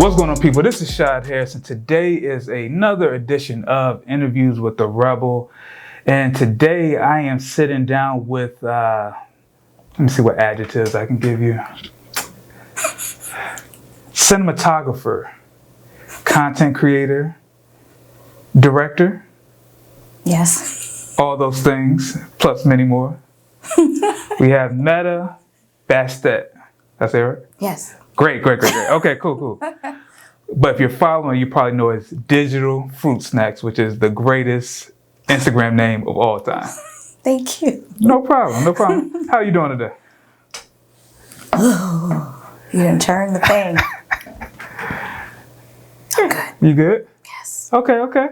What's going on, people? This is Shad Harris, and today is another edition of Interviews with the Rebel. And today I am sitting down with, let me see what adjectives I can give you. Cinematographer, content creator, director. Yes. All those things, plus many more. We have Metta Batset. That's it, right? Yes. Great. Okay, cool. But if you're following, you probably know it's Digital Fruit Snax, which is the greatest Instagram name of all time. Thank you. No problem. How are you doing today? You done turned the thing. I'm good. You good? Yes. Okay.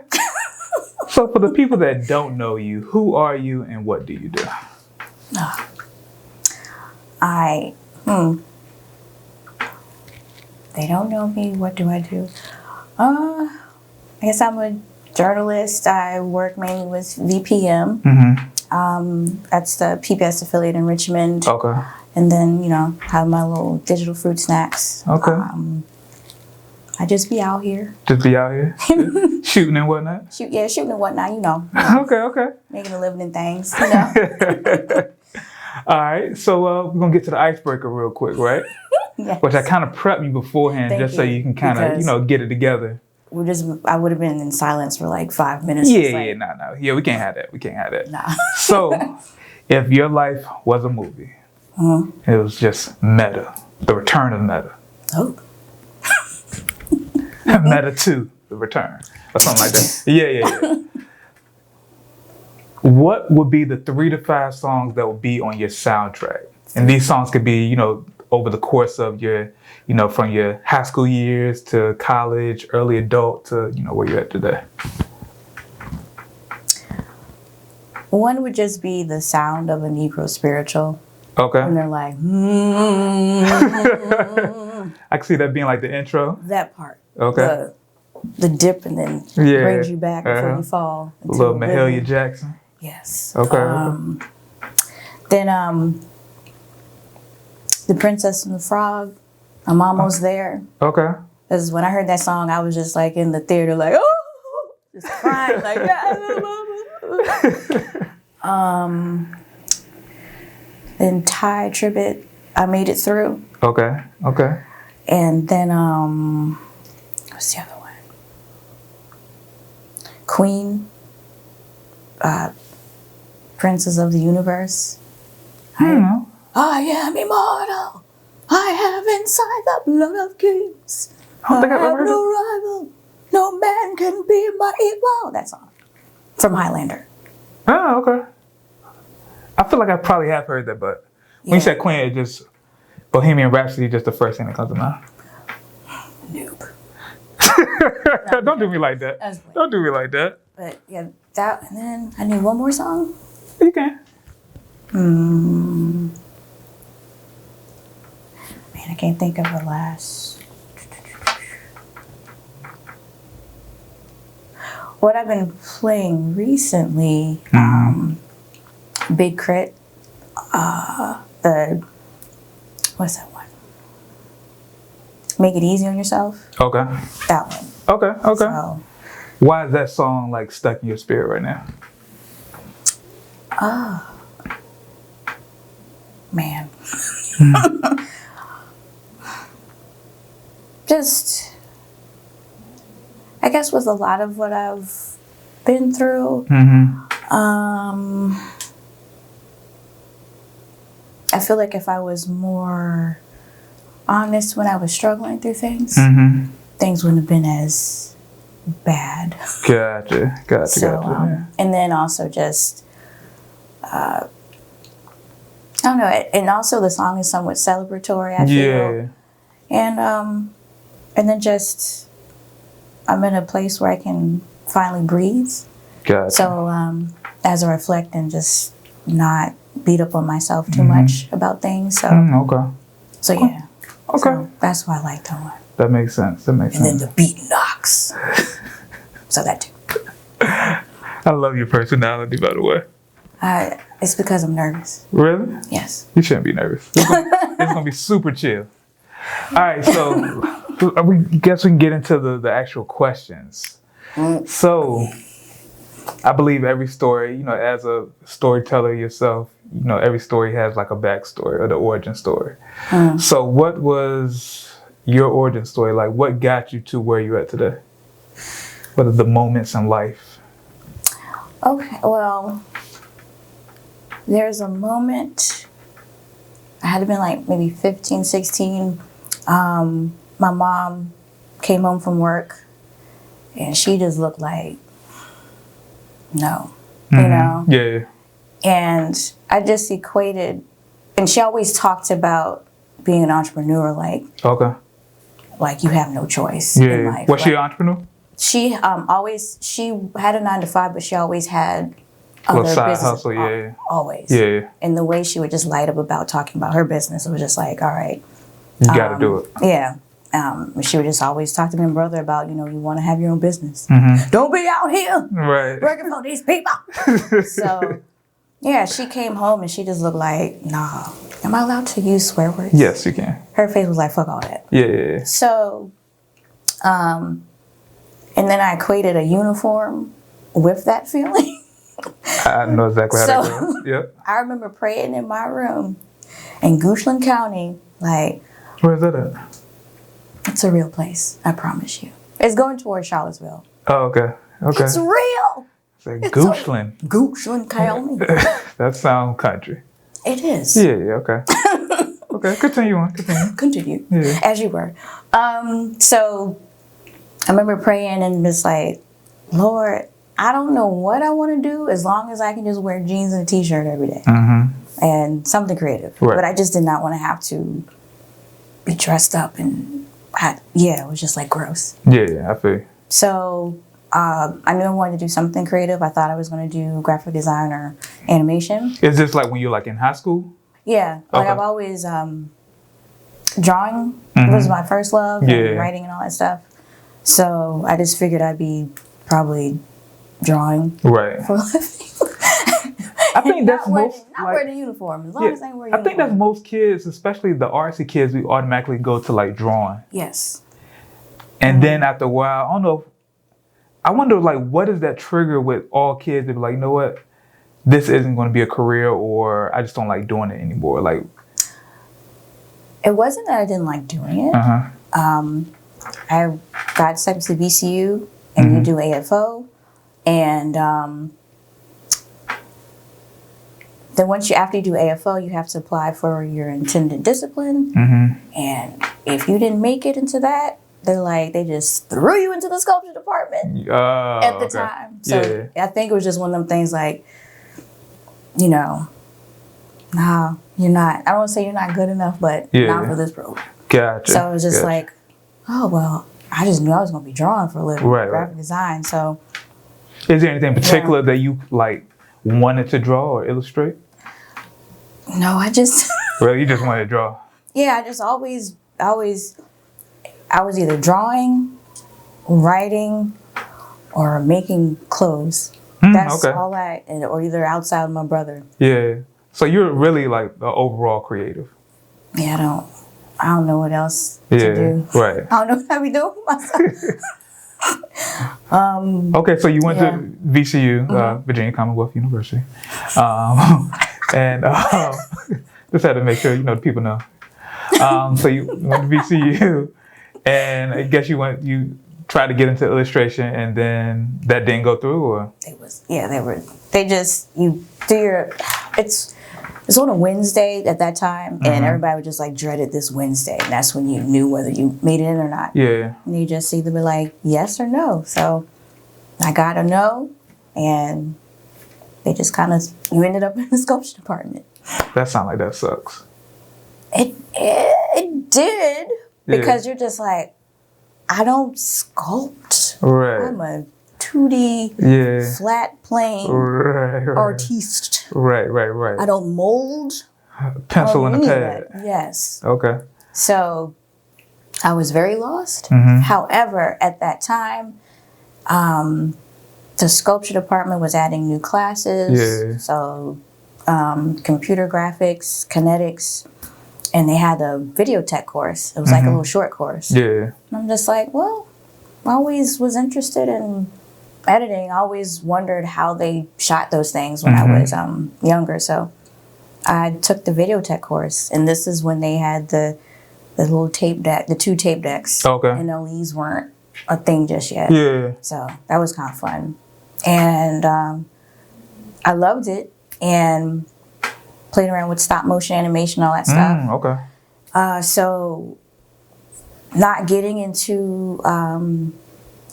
So for the people that don't know you, who are you and what do you do? They don't know me. What do I do? I guess I'm a journalist. I work mainly with VPM. That's the PBS affiliate in Richmond. Okay. And then, have my little Digital Fruit Snax. Okay. I just be out here. Shooting and whatnot? Shooting and whatnot, Okay. Making a living in things, All right, so we're going to get to the icebreaker real quick, right? Yes. Which I kind of prepped you beforehand so you can kind of, get it together. I would have been in silence for like 5 minutes. No. Yeah, we can't have that. Nah. So, if your life was a movie, it was just Metta, the return of Metta. Oh. Metta 2, the return, or something like that. Yeah. What would be the 3 to 5 songs that would be on your soundtrack? And these songs could be, over the course of your, from your high school years to college, early adult to, where you're at today. One would just be the sound of a Negro spiritual. Okay. And they're like, I can see that being like the intro. that part. Okay. The dip and then brings you back before you fall. A little Mahalia Jackson. Yes. Okay. Then The Princess and the Frog. I'm almost there. Okay. Because when I heard that song, I was just like in the theater, like, oh, just crying, like, Then Thai Tribbett, I Made It Through. Okay. And then what's the other one? Queen, Princess of the Universe. I don't know. I am immortal. I have inside the blood of kings. I don't think I've ever heard no rival. No man can be my equal. That song from Highlander. Oh, okay. I feel like I probably have heard that, but when you said Queen, it just Bohemian Rhapsody, just the first thing that comes to mind. Noob. Don't do me like that. Don't do me like that. But yeah, that, and then I need one more song. You can. Man, I can't think of the last. What I've been playing recently, Big Crit, what's that one? Make It Easy on Yourself. Okay. That one. Okay. So, why is that song like stuck in your spirit right now? Man. Just, I guess with a lot of what I've been through, I feel like if I was more honest when I was struggling through things, things wouldn't have been as bad. Gotcha. So, and then also just, I don't know, and also the song is somewhat celebratory, I feel. And then just, I'm in a place where I can finally breathe. Gotcha. So as I reflect and just not beat up on myself too much about things. So, okay. So yeah. Okay. So that's why I like that one. That makes sense. And then the beat knocks. So that too. I love your personality, by the way. It's because I'm nervous. Really? Yes. You shouldn't be nervous. It's gonna be super chill. All right, so we guess we can get into the actual questions. So, I believe every story, you know, as a storyteller yourself, you know, every story has like a backstory or the origin story. So, what was your origin story like? What got you to where you're at today? What are the moments in life? Okay, well, there's a moment, I had to been like maybe 15, 16. My mom came home from work and she just looked like, no, you know? Yeah. And I just equated, and she always talked about being an entrepreneur, Okay. like you have no choice in life. Was she an entrepreneur? She she had a 9 to 5, but she always had other side business. hustle, yeah. Always. Yeah. And the way she would just light up about talking about her business, it was just like, all right. You got to do it. Yeah. She would just always talk to my brother about, you know, you want to have your own business. Don't be out here working for these people. So, yeah, she came home and she just looked like, nah, am I allowed to use swear words? Yes, you can. Her face was like, fuck all that. Yeah. So, and then I equated a uniform with that feeling. I know exactly how that goes. Yep. I remember praying in my room in Goochland County, like, where's that at? It's a real place, I promise you. It's going towards Charlottesville. Oh, okay. Okay. It's real. It's like Goochland. Goochland County. That sounds country. It is. Yeah, okay. Okay, continue on. Continue. Yeah. As you were. So I remember praying and just like, Lord, I don't know what I want to do as long as I can just wear jeans and a t-shirt every day. And something creative. Right. But I just did not want to have to be dressed up and it was just like gross. Yeah, I feel you. So I knew I wanted to do something creative. I thought I was going to do graphic design or animation. Is this like when you're like in high school? Yeah, like Okay. I've always drawing was my first love, and writing and all that stuff. So I just figured I'd be probably drawing Right. for a living. I think that's most not like, wearing a uniform as long as I ain't wearing a I think that's most kids, especially the artsy kids, we automatically go to like drawing. Yes. And then after a while, I don't know. I wonder like what is that trigger with all kids to be like, you know what, this isn't going to be a career, or I just don't like doing it anymore. Like, it wasn't that I didn't like doing it. I got accepted to VCU, and you do AFO, and then after you do AFO, you have to apply for your intended discipline. And if you didn't make it into that, they just threw you into the sculpture department at the time. So I think it was just one of them things like, you know, nah, you're not. I don't want to say you're not good enough, but not for this program. Gotcha. So it was just like, oh, well, I just knew I was going to be drawing for a living, graphic design. So, is there anything particular that you like wanted to draw or illustrate? No, I just. Well, you just wanted to draw. Yeah, I just always, I was either drawing, writing, or making clothes. That's all or either outside of my brother. Yeah. So you're really like the overall creative. Yeah, I don't know what else to do. Right. I don't know what I be doing with myself. Okay, so you went to VCU, Virginia Commonwealth University, and just had to make sure the people know. So you went to VCU, and I guess you tried to get into illustration, and then that didn't go through, or it's on a Wednesday at that time, and everybody would just like dreaded this Wednesday, and that's when you knew whether you made it in or not. Yeah. And you just either be like yes or no. So I got a no, and they just you ended up in the sculpture department. That sounds like that sucks. It did, because you're just like, I don't sculpt. Right. I'm a 2D flat plane artiste. Right. I don't mold. Pencil and a pad. Yes. Okay. So I was very lost. However, at that time, the sculpture department was adding new classes. Yeah. So computer graphics, kinetics, and they had a video tech course. It was like a little short course. Yeah. And I'm just like, well, I always was interested in editing. I always wondered how they shot those things when I was younger. So I took the video tech course, and this is when they had the little tape deck, the 2 tape decks. Okay. And LEs weren't a thing just yet. Yeah. So that was kind of fun. And I loved it, and played around with stop motion animation, all that stuff. Okay. So not getting into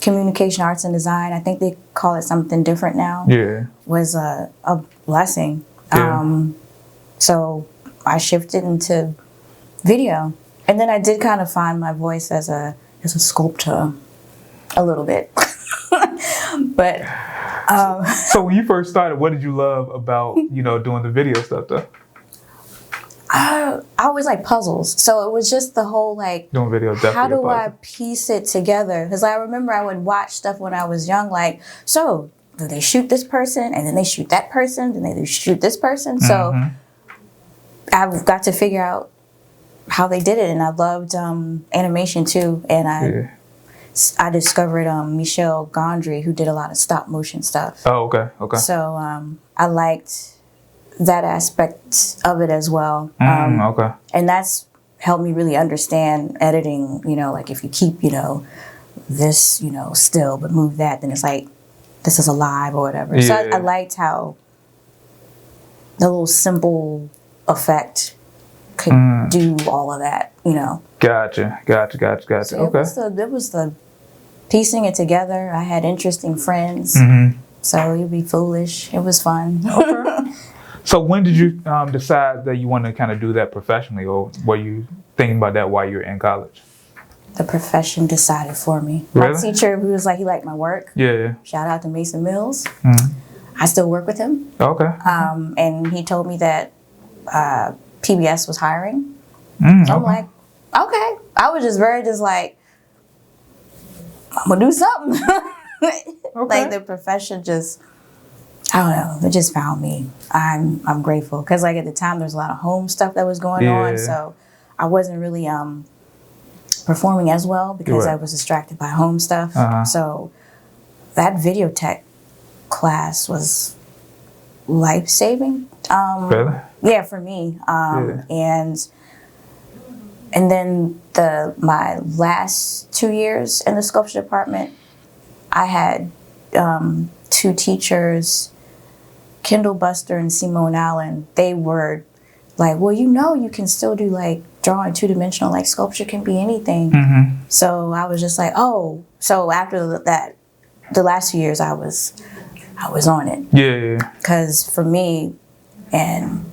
communication arts and design, I think they call it something different now, was a blessing. Yeah. So I shifted into video. And then I did kind of find my voice as a sculptor a little bit. But so when you first started, what did you love about, doing the video stuff though? I always like puzzles. So it was just the whole like, doing video, how do I piece it together? Because I remember I would watch stuff when I was young, like, so do they shoot this person and then they shoot that person, then they shoot this person? So I've got to figure out how they did it, and I loved animation too. And I discovered Michel Gondry, who did a lot of stop motion stuff. Oh, okay. So I liked that aspect of it as well. Okay. And that's helped me really understand editing, like if you keep, this, still, but move that, then it's like, this is alive or whatever. Yeah. So I liked how the little simple effect could do all of that, Gotcha. So Okay. it was the piecing it together. I had interesting friends. So you'd be foolish. It was fun. Okay. So when did you decide that you want to kind of do that professionally, or were you thinking about that while you were in college? The profession decided for me. Really? My teacher, who was like, he liked my work. Yeah. Shout out to Mason Mills. I still work with him. Okay. And he told me that PBS was hiring. So I'm like, okay. I was just like, I'm gonna do something. Like the profession just, I don't know, it just found me. I'm grateful because like at the time there's a lot of home stuff that was going on, so I wasn't really performing as well because I was distracted by home stuff. So that video tech class was life-saving. Really? Yeah, for me. And then my last 2 years in the sculpture department, I had 2 teachers, Kendall Buster and Simone Allen. They were like, well, you can still do like drawing 2-dimensional, like sculpture can be anything. So I was just like, oh. So after that, the last few years I was on it. Yeah. Because for me, and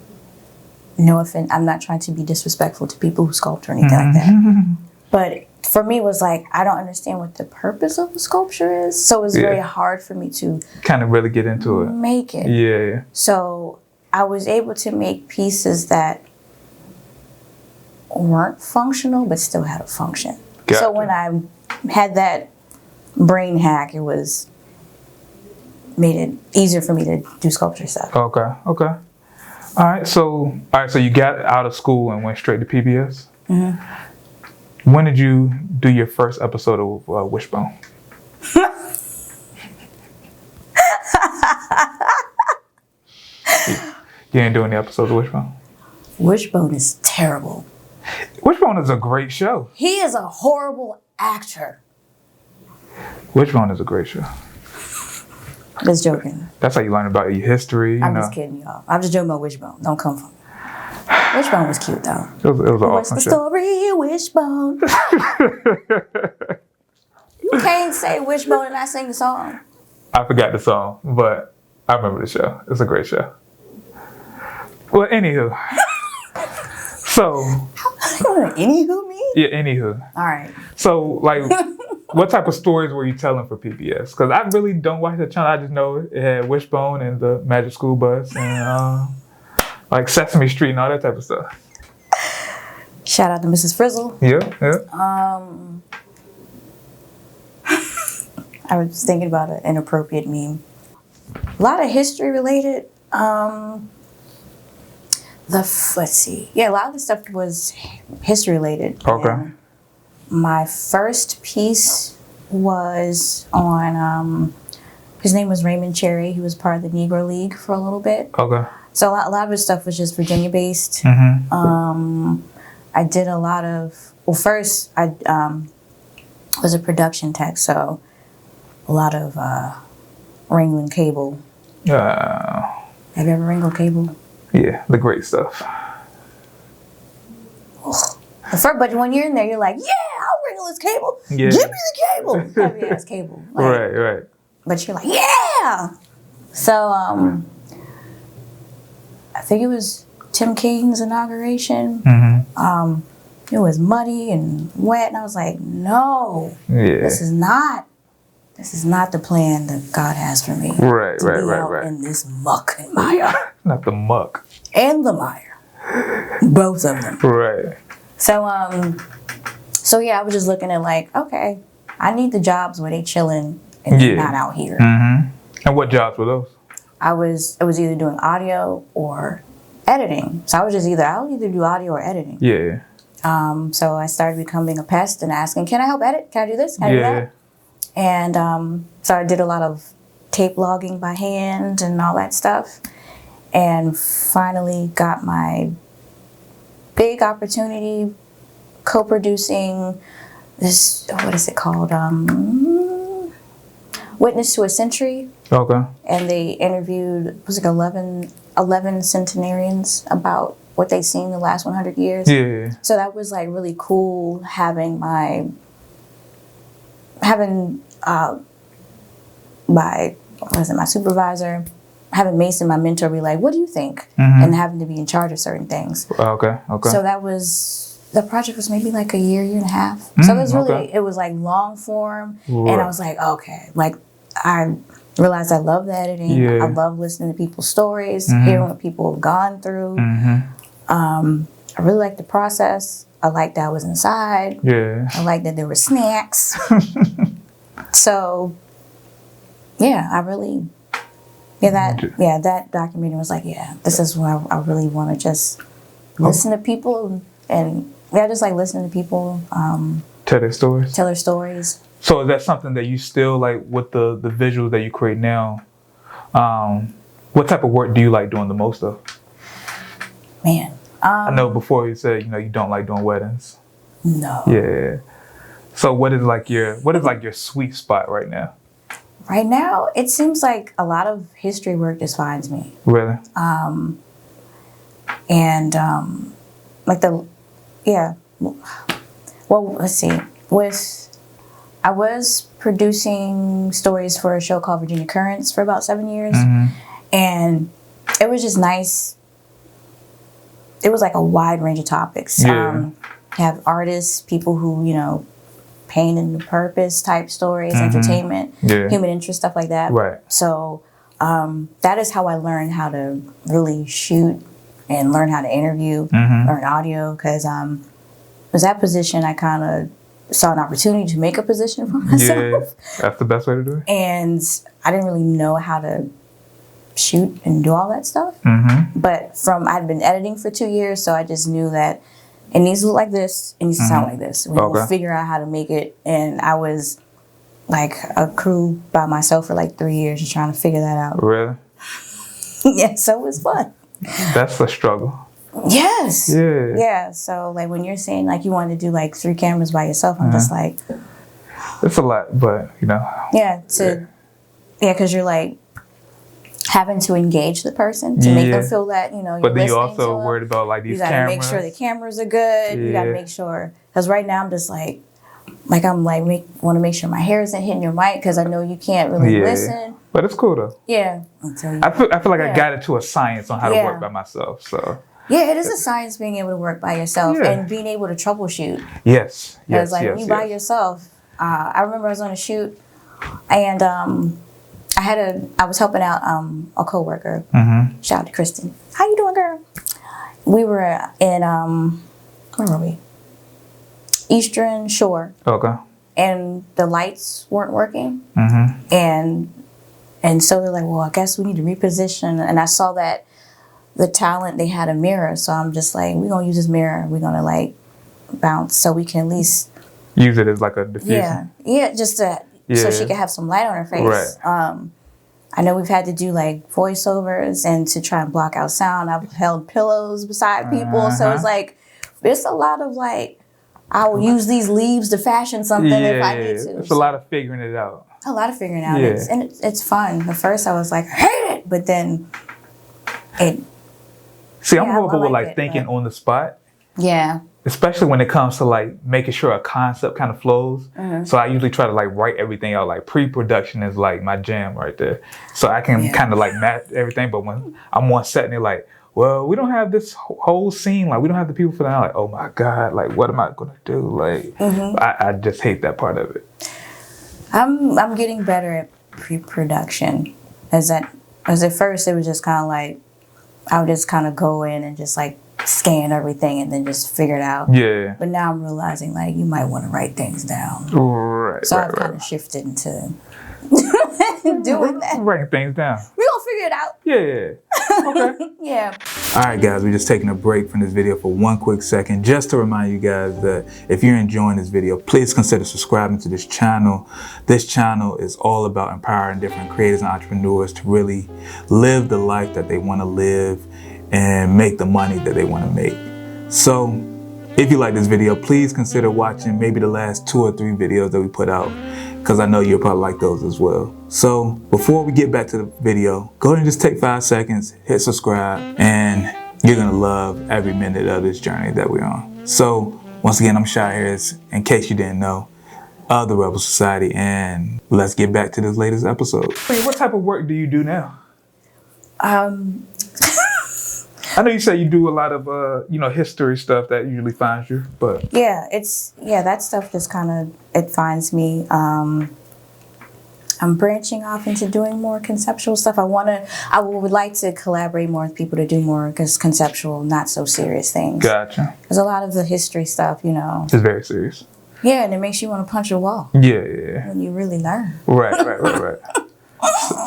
no offense, I'm not trying to be disrespectful to people who sculpt or anything like that. But for me, it was like, I don't understand what the purpose of a sculpture is. So it was very hard for me to kind of really get into it. Make it. Yeah. So I was able to make pieces that weren't functional, but still had a function. Gotcha. So when I had that brain hack, it made it easier for me to do sculpture stuff. Okay. All right, so you got out of school and went straight to PBS? When did you do your first episode of Wishbone? You didn't do any episodes of Wishbone? Wishbone is terrible. Wishbone is a great show. He is a horrible actor. Wishbone is a great show. Just joking. That's how you learn about your history. I'm just kidding, y'all. I'm just joking about Wishbone. Don't come for me. Wishbone was cute, though. It was an What's awesome the show. story, Wishbone? You can't say Wishbone and not sing the song. I forgot the song, but I remember the show. It's a great show. Well, anywho. So. Anywho me? Yeah, anywho. All right. So, like, what type of stories were you telling for PBS? Because I really don't watch the channel. I just know it had Wishbone and the Magic School Bus and like Sesame Street and all that type of stuff. Shout out to Mrs. Frizzle. Yeah. I was thinking about an inappropriate meme. A lot of history related. The let's see. Yeah, a lot of the stuff was history related. Okay. And my first piece was on, his name was Raymond Cherry. He was part of the Negro League for a little bit. Okay. So a lot of his stuff was just Virginia based. I did a lot of, well, first I was a production tech, so a lot of wrangling cable. Have you ever wrangled cable? Yeah, the great stuff. But when you're in there, you're like, yeah, I'll wrangle this cable. Yeah. Give me the cable. Heavy ass cable. Like, Right. But you're like, yeah. So I think it was Tim King's inauguration. It was muddy and wet, and I was like, no, this is not the plan that God has for me. Right. In this muck and mire. Not the muck. And the mire. Both of them. Right. So yeah, I was just looking at like, okay, I need the jobs where they chilling and they're not out here. And what jobs were those? I was either doing audio or editing. So I'll either do audio or editing. Yeah. So I started becoming a pest and asking, can I help edit? Can I do this? Can I do that? And so I did a lot of tape logging by hand and all that stuff. And finally got my big opportunity co-producing this, what is it called? Witness to a Century. Okay. And they interviewed, was it 11 centenarians about what they've seen the last 100 years. Yeah. So that was like really cool having my supervisor, having Mason, my mentor, be like, what do you think? And having to be in charge of certain things. Okay. So the project was maybe like a year and a half. So it was really, it was like long form. Right. And I was like, okay, like I realized I love the editing. I love listening to people's stories, hearing what people have gone through. I really liked the process. I liked that I was inside. Yeah. I liked that there were snacks. So, yeah, that documentary was like, yeah, this is where I really want to just listen to people and just like listening to people. Tell their stories. So is that something that you still like with the visuals that you create now? What type of work do you like doing the most of? Man. I know before you said, you don't like doing weddings. No. Yeah. So what is your sweet spot right now? Right now, it seems like a lot of history work just finds me. Really? Well, let's see. I was producing stories for a show called Virginia Currents for about 7 years. And it was just nice. It was like a wide range of topics. Have artists, people who, pain and purpose type stories, entertainment, human interest, stuff like that. Right. So that is how I learned how to really shoot and learn how to interview, learn audio, because it was that position I kind of saw an opportunity to make a position for myself. Yeah, that's the best way to do it. And I didn't really know how to shoot and do all that stuff. But I'd been editing for 2 years, so I just knew that it needs to look like this, it needs to sound like this. We'll figure out how to make it. And I was like a crew by myself for like 3 years just trying to figure that out. Really? Yeah, so it was fun. That's a struggle. Yes. Yeah. Yeah. So like when you're saying like you want to do like 3 cameras by yourself, I'm just like, it's a lot, but Yeah, because you're like having to engage the person to make them feel that you're but then you listening also to worried them. about like these You gotta cameras. make sure the cameras are good. You gotta make sure, because right now I'm just like I'm like want to make sure my hair isn't hitting your mic because I know you can't really listen. But it's cool though. Yeah. I feel like I got into a science on how to work by myself. So yeah, it is a science being able to work by yourself and being able to troubleshoot. Yes. Because when you by yourself, I remember I was on a shoot and I was helping out a coworker. Shout out to Kristen. How you doing, girl? We were in where were we? Eastern Shore. Okay. And the lights weren't working. And so they're like, well, I guess we need to reposition. And I saw that the talent, they had a mirror. So I'm just like, we're going to use this mirror. We're going to like bounce so we can at least use it as like a diffusion. Yeah, just so she can have some light on her face. Right. I know we've had to do like voiceovers and to try and block out sound. I've held pillows beside people. So it's like, there's a lot of like, I will use these leaves to fashion something if I need to. It's a lot of figuring it out. A lot of figuring out. It's fun. At first I was like, I hate it. But then See, I'm horrible with like thinking on the spot. Yeah. Especially when it comes to like making sure a concept kind of flows. So I usually try to like write everything out. Like pre-production is like my jam right there. So I can kind of like match everything. But when I'm on set and they're like, well, we don't have this whole scene. Like we don't have the people for that. I'm like, oh my God, like what am I gonna do? Like I just hate that part of it. I'm getting better at pre-production. As at first it was just kind of like, I would just kind of go in and just like scan everything and then just figure it out. Yeah. But now I'm realizing like you might want to write things down. Right. So I've kind of shifted into doing that. Writing things down. We're gonna figure it out. Yeah. Okay. Yeah. All right, guys, we're just taking a break from this video for one quick second, just to remind you guys that if you're enjoying this video, please consider subscribing to this channel. This channel is all about empowering different creators and entrepreneurs to really live the life that they want to live and make the money that they want to make. So if you like this video, please consider watching maybe the last 2 or 3 videos that we put out, because I know you'll probably like those as well. So before we get back to the video, go ahead and just take 5 seconds, hit subscribe, and you're gonna love every minute of this journey that we're on. So once again, I'm Shy Harris, in case you didn't know, of the Rebel Society, and let's get back to this latest episode. Wait, what type of work do you do now? I know you say you do a lot of, history stuff that usually finds you, but. Yeah, that stuff just kind of, it finds me. I'm branching off into doing more conceptual stuff. I would like to collaborate more with people to do more conceptual, not so serious things. Gotcha. Because a lot of the history stuff, it's very serious. Yeah, and it makes you want to punch a wall. Yeah. When you really learn. Right.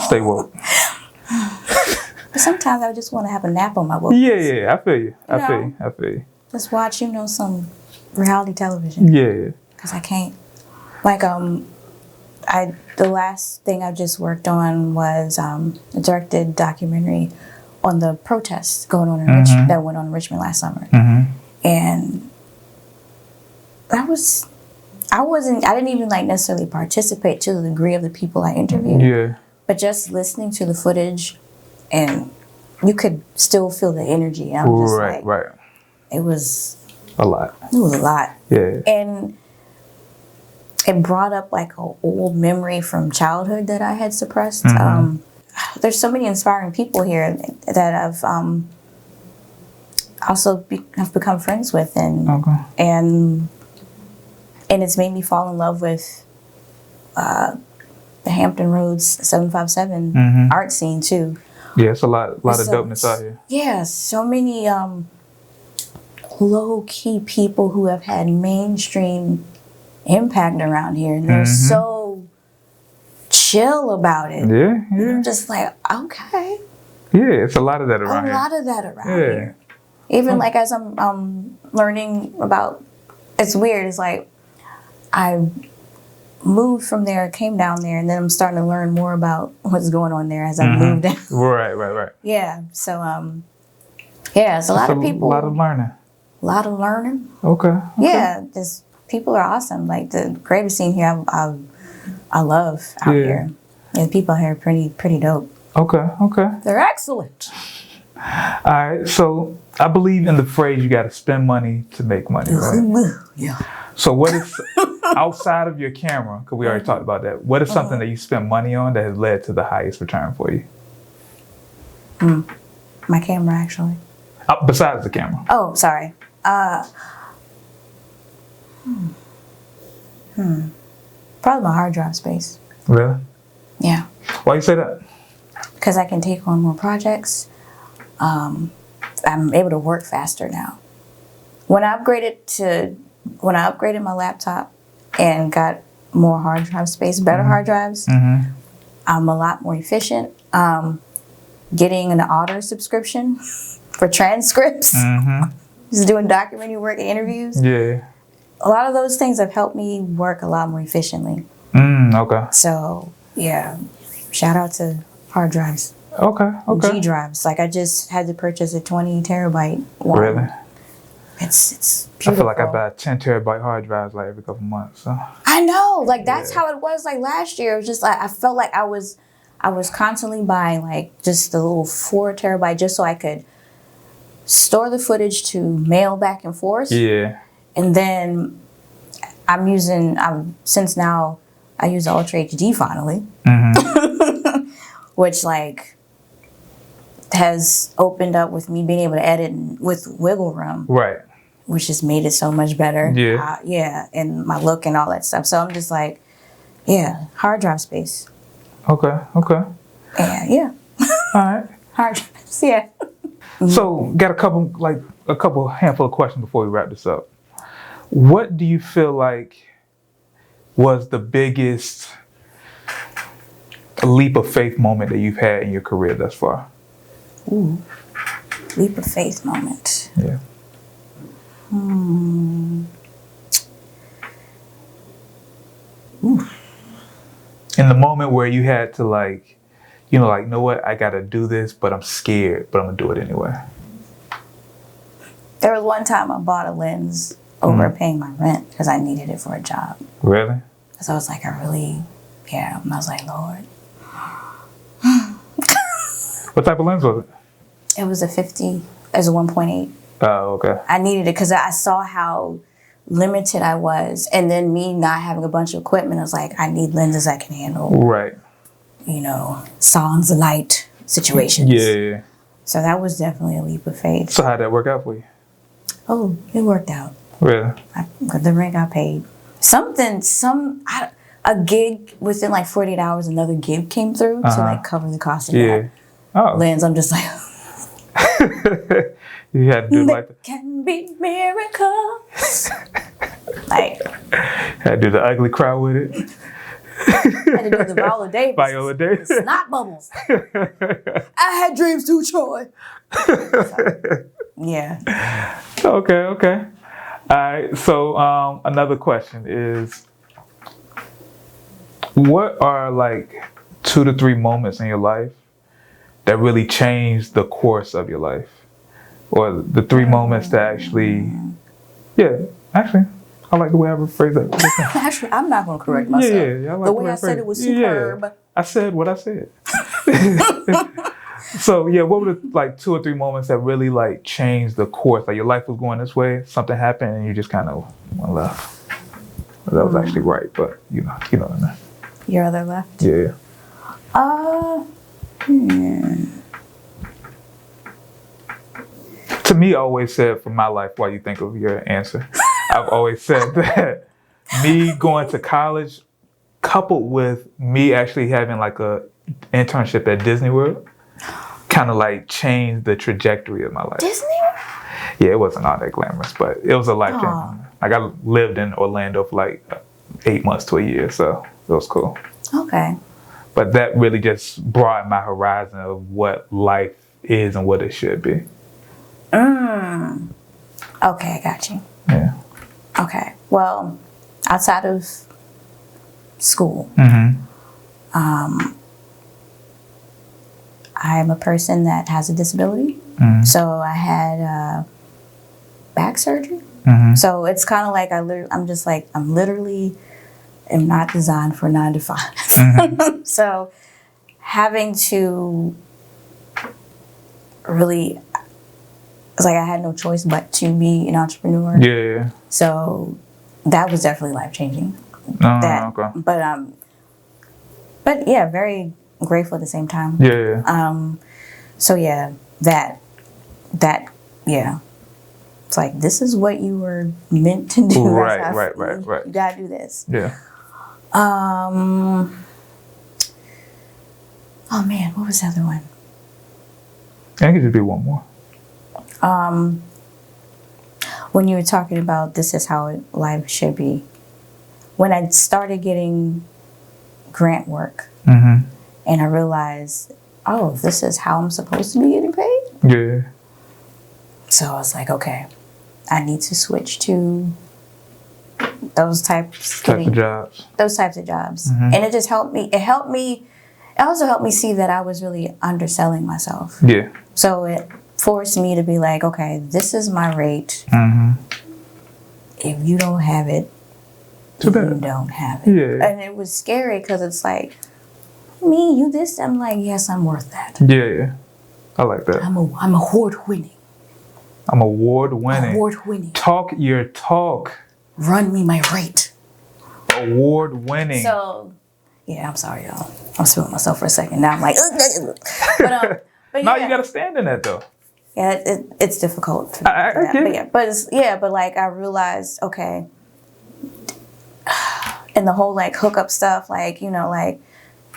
Stay woke. Sometimes I just want to have a nap on my woke. Yeah, I feel you. I feel you. Just watch, some reality television. Yeah. Because I can't. Like, the last thing I just worked on was a directed documentary on the protests going on in Richmond, that went on in Richmond last summer. And that was, I didn't even like necessarily participate to the degree of the people I interviewed. Yeah. But just listening to the footage, and you could still feel the energy. I'm just right. It was a lot. It was a lot. Yeah. And it brought up like an old memory from childhood that I had suppressed. There's so many inspiring people here that I've also have become friends with, and it's made me fall in love with the Hampton Roads 757 art scene too. Yeah, it's a lot of dopeness out here. Yeah, so many low-key people who have had mainstream impact around here, and they're so chill about it. Yeah. And I'm just like, okay. Yeah, it's a lot of that around here. A lot of that around here. Even like as I'm learning about, it's weird. It's like I moved from there, came down there, and then I'm starting to learn more about what's going on there as I moved down. Right. Yeah. So it's a lot of people. A lot of learning. A lot of learning. Okay. Yeah, just people are awesome. Like the creative scene here, I love out here. Yeah, the people out here are pretty dope. Okay. They're excellent. All right. So I believe in the phrase you got to spend money to make money, right? Yeah. So what is outside of your camera? Because we already talked about that. What is something that you spend money on that has led to the highest return for you? My camera, actually. Besides the camera. Oh, sorry. Probably my hard drive space. Really? Yeah. Why you say that? Because I can take on more projects. I'm able to work faster now. When I upgraded my laptop and got more hard drive space, better hard drives, I'm a lot more efficient. getting an author subscription for transcripts, just doing documentary work and interviews. Yeah. A lot of those things have helped me work a lot more efficiently. Okay. So, yeah, shout out to hard drives. Okay. G drives. Like, I just had to purchase a 20 terabyte one. Really? It's beautiful. I feel like I buy 10 terabyte hard drives like every couple months. So. I know. Like, that's how it was like last year. It was just like, I felt like I was constantly buying like just the little 4 terabyte just so I could store the footage to mail back and forth. Yeah. And then since now I use the Ultra HD finally, which like has opened up with me being able to edit with wiggle room. Right. Which just made it so much better. Yeah. And my look and all that stuff. So I'm just like, hard drive space. Okay. Yeah. All right. Hard drives, yeah. So, got a handful of questions before we wrap this up. What do you feel like was the biggest leap of faith moment that you've had in your career thus far? Ooh, leap of faith moment. Yeah. In the moment where you had to like, you know what, I gotta do this, but I'm scared, but I'm gonna do it anyway. There was one time I bought a lens over paying my rent because I needed it for a job. Really? So I was like, I was like, Lord. What type of lens was it? It was a 50, it was a 1.8. Oh, okay. I needed it because I saw how limited I was. And then me not having a bunch of equipment, I was like, I need lenses I can handle. Right. Songs of light situations. Yeah. So that was definitely a leap of faith. So how'd that work out for you? Oh, it worked out. Really? The rent got paid. A gig within like 48 hours, another gig came through to like cover the cost of that lens. I'm just like, you had to do there can be miracles. Like, had to do the ugly crowd with it. Had to do the Viola Davis. Viola Davis. Snot bubbles. I had dreams too, Troy. So, yeah. Okay. All right. So another question is, what are like 2 to 3 moments in your life that really changed the course of your life? Or the 3 moments that actually, I like the way I rephrase that. Actually, I'm not going to correct myself. Yeah, I like the way I said it was superb. Yeah, I said what I said. So, what were the like 2 or 3 moments that really like changed the course? Like your life was going this way, something happened, and you just kind of went left. That was actually right, but you know what I mean. Your other left? Yeah. To me, I always said for my life, while you think of your answer, I've always said that me going to college, coupled with me actually having like a internship at Disney World, kind of like changed the trajectory of my life. Disney World? Yeah, it wasn't all that glamorous, but it was a life changing. Like I lived in Orlando for like 8 months to a year, so it was cool. Okay. But that really just broadened my horizon of what life is and what it should be. Okay, I got you. Yeah. Okay. Well, outside of school, I'm a person that has a disability. So I had back surgery. So it's kind of like I'm literally am not designed for 9 to 5. So having to really, it's like I had no choice but to be an entrepreneur. Yeah. So that was definitely life changing. Okay. But yeah, very grateful at the same time. Yeah. So yeah, that it's like, this is what you were meant to do. Right. You gotta do this. Yeah. Oh man, what was the other one? I could just be one more. When you were talking about this is how life should be, when I started getting grant work, and I realized oh, this is how I'm supposed to be getting paid? Yeah. So I was like, okay, I need to switch to those types of jobs. Those types of jobs. And it just helped me. It also helped me see that I was really underselling myself. Yeah. So it forced me to be like, okay, this is my rate. If you don't have it, you don't have it. Yeah. And it was scary because it's like, me, you this. I'm like, yes, I'm worth that. Yeah. I like that. I'm award-winning. I'm award-winning. Award-winning. Talk your talk. Run me my rate. Award-winning. So, yeah, I'm sorry, y'all. I'm spilling myself for a second. Now I'm like, but no, yeah. you got to stand in that, though. Yeah, it's difficult. I get it. But like I realized, okay, and the whole like hookup stuff, like, you know, like,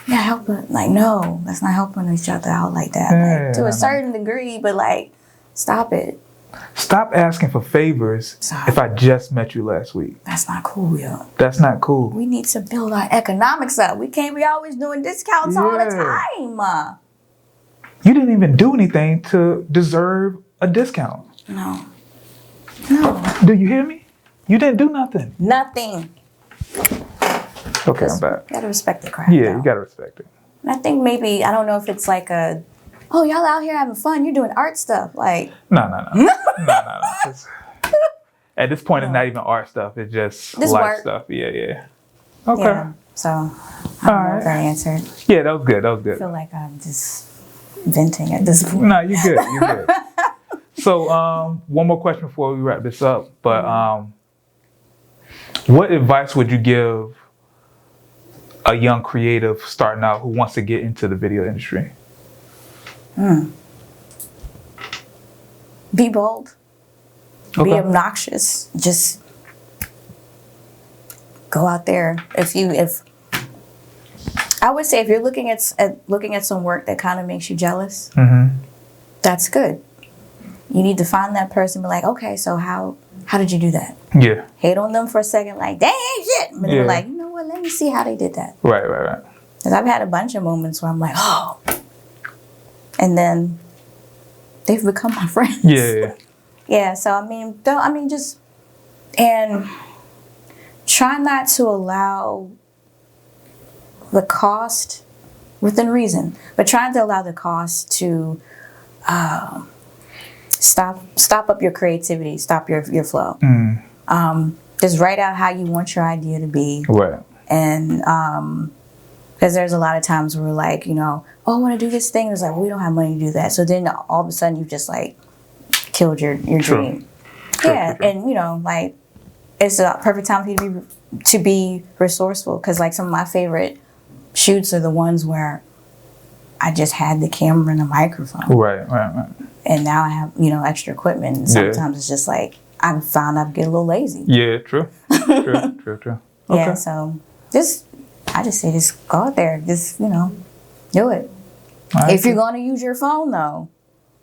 yeah, helping, like, no, that's not helping each other out like that. Like, to a certain degree, but like, stop it. Stop asking for favors if I just met you last week. That's not cool, yo. That's not cool. We need to build our economics up. We can't be always doing discounts all the time. You didn't even do anything to deserve a discount. No. Do you hear me? You didn't do nothing. Nothing. Okay, I'm back. You gotta respect the craft. Yeah, you gotta respect it. And I think maybe, I don't know if it's like a, oh, y'all out here having fun, you're doing art stuff. Like, No. At this point, it's not even art stuff. It's just life work stuff. Yeah. Okay. Yeah. So, I don't know if I answered. Yeah, that was good. I feel like I'm just venting at this point. No, you're good. So, one more question before we wrap this up. But what advice would you give a young creative starting out who wants to get into the video industry? Be bold. Okay. Be obnoxious. Just go out there. If I would say if you're looking at some work that kind of makes you jealous, that's good. You need to find that person and be like, okay, so how did you do that? Yeah. Hate on them for a second, like, dang shit. But they're like, you know what, let me see how they did that. Right. Because I've had a bunch of moments where I'm like, oh. And then they've become my friends. Yeah. Yeah, so and try not to allow the cost, within reason, but trying to allow the cost to stop up your creativity, stop your flow. Just write out how you want your idea to be. Right. And because there's a lot of times where we're like, you know, oh, I want to do this thing. It's like, well, we don't have money to do that. So then all of a sudden you've just like killed your dream. True. And you know, like, it's a perfect time for you to be resourceful, because like some of my favorite shoots are the ones where I just had the camera and the microphone. Right. And now I have, you know, extra equipment. And sometimes it's just like I found I get a little lazy. Yeah, true. Okay. Yeah, so I just say just go out there, just, you know, do it. If you're going to use your phone though,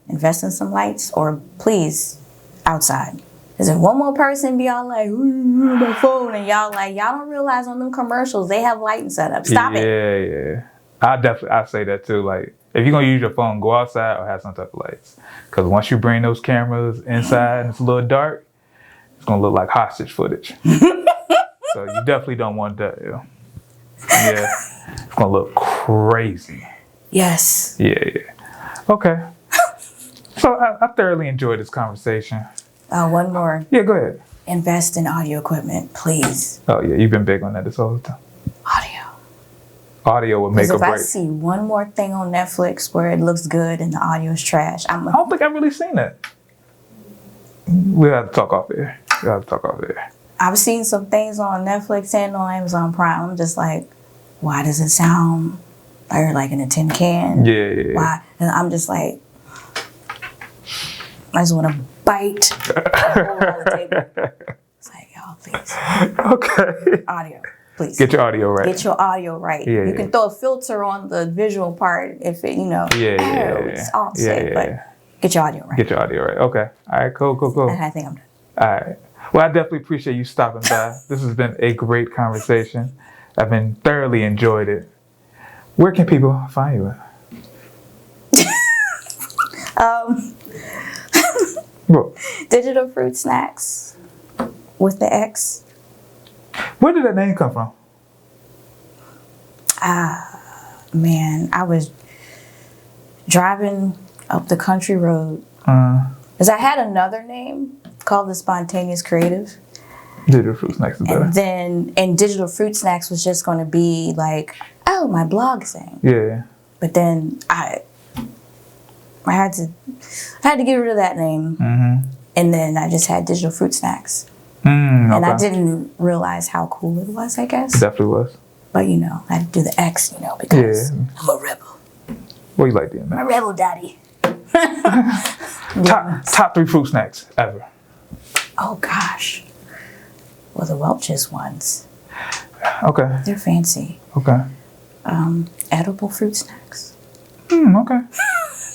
invest in some lights, or please outside. Because if one more person be all like, my phone, and y'all don't realize on them commercials they have lighting set up. Stop it. Yeah. I say that too. Like, if you're gonna use your phone, go outside or have some type of lights. Because once you bring those cameras inside and it's a little dark, it's gonna look like hostage footage. So you definitely don't want that. Yeah, it's gonna look crazy. Yes. Yeah. Okay. So I thoroughly enjoyed this conversation. One more. Yeah, go ahead. Invest in audio equipment, please. Oh yeah, you've been big on that this whole time. Audio will make or break. If I see one more thing on Netflix where it looks good and the audio is trash, I don't think I've really seen that. We'll have to talk off air. I've seen some things on Netflix and on Amazon Prime. I'm just like, why does it sound like in a tin can? Yeah. Why? And I'm just like, I just want to bite the whole on the table. It's like, y'all, please. Okay. Audio, please. Get your audio right. Yeah, you can throw a filter on the visual part if it, you know. It's all safe, but get your audio right. Okay. All right, cool. And I think I'm done. All right. Well, I definitely appreciate you stopping by. This has been a great conversation. I've been thoroughly enjoyed it. Where can people find you at? Um, Well, Digital Fruit Snax with the X. where did that name come from? Man, I was driving up the country road. Uh, Because I had another name called the Spontaneous Creative. Digital Fruit Snax is better. And Digital Fruit Snax was just going to be like, oh, my blog thing. Yeah. But then I had to get rid of that name. Mm-hmm. And then I just had Digital Fruit Snax. Okay. And I didn't realize how cool it was, I guess. It definitely was. But, you know, I had to do the X, you know, because Yeah. I'm a rebel. What you like doing, I'm a man? rebel daddy. Top 3 fruit snacks ever. Oh, gosh. Well, the Welch's ones. Okay. They're fancy. Okay. Edible fruit snacks. Okay. I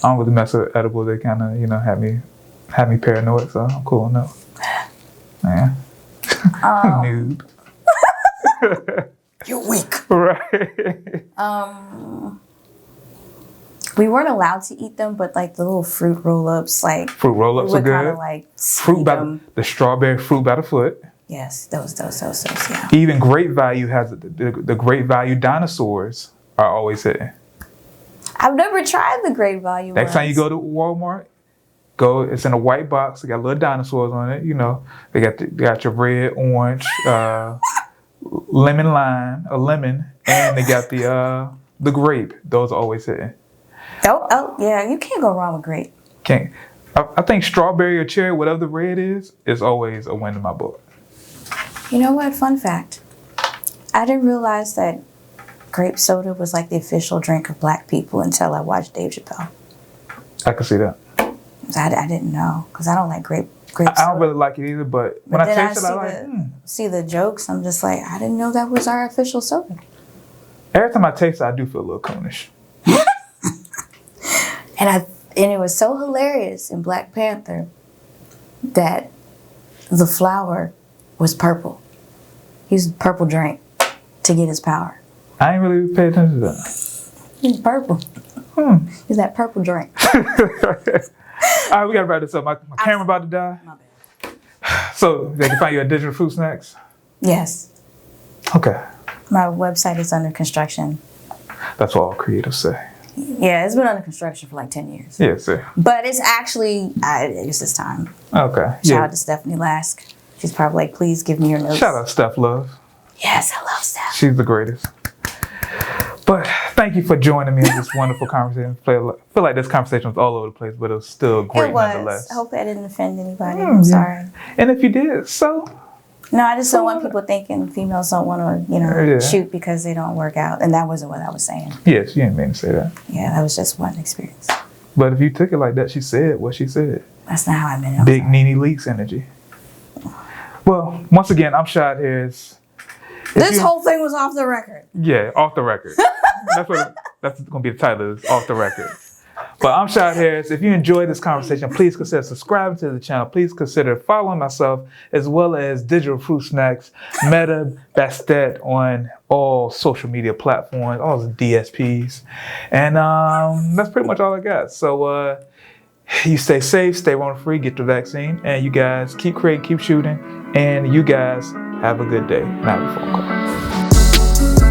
don't really mess with edible. They kind of, have me paranoid, so I'm cool on that. Man. Noob. You're weak. Right. We weren't allowed to eat them, but like the little fruit roll-ups, like Fruit roll-ups we are would kind good. of like Fruit by them. the strawberry fruit by the foot. Yes, those, yeah. Even Great Value has the Great Value dinosaurs are always hitting. I've never tried the Great Value Next time you ones. go to Walmart, it's in a white box. They got little dinosaurs on it. They got your red, orange, lemon lime, a lemon, and they got the grape. Those are always hitting. Oh, yeah, you can't go wrong with grape. Can't. I think strawberry or cherry, whatever the red is always a win in my book. You know what? Fun fact. I didn't realize that grape soda was like the official drink of black people until I watched Dave Chappelle. I can see that. I didn't know because I don't like grape soda. I don't really like it either, but when I then taste it, I like. see the jokes. I'm just like, I didn't know that was our official soda. Every time I taste it, I do feel a little coonish. And it was so hilarious in Black Panther that the flower was purple. He used purple drink to get his power. I ain't really pay attention to that. He's purple. He's that purple drink. All right, we gotta wrap this up. My camera about to die. My bad. So they can find you at Digital Fruit Snax. Yes. Okay, My website is under construction. that's what all creatives say. Yeah, it's been under construction for like 10 years. Yeah, sir. But it's actually, it's this time. Okay. Shout out to Stephanie Lask. She's probably like, please give me your notes. Shout out Steph Love. Yes, I love Steph. She's the greatest. But thank you for joining me in this wonderful conversation. I feel like this conversation was all over the place, but it was still great It was. nonetheless. I hope I didn't offend anybody. I'm sorry. And if you did, so No, I just don't want people thinking females don't want to, Yeah. shoot because they don't work out. And that wasn't what I was saying. yes, you didn't mean to say that. Yeah, that was just one experience. But if you took it like that, she said what she said. That's not how I meant it. Big Nene Leaks energy. Well, once again, I'm Shad Harris. This whole thing was off the record. Yeah, off the record. That's going to be the title, is Off the Record. But I'm Shad Harris. If you enjoyed this conversation, please consider subscribing to the channel. Please consider following myself as well as Digital Fruit Snax, Metta Batset on all social media platforms, all the DSPs. And that's pretty much all I got. So you stay safe, stay free, get the vaccine, and you guys keep creating, keep shooting, and you guys have a good day. Now, have a phone call.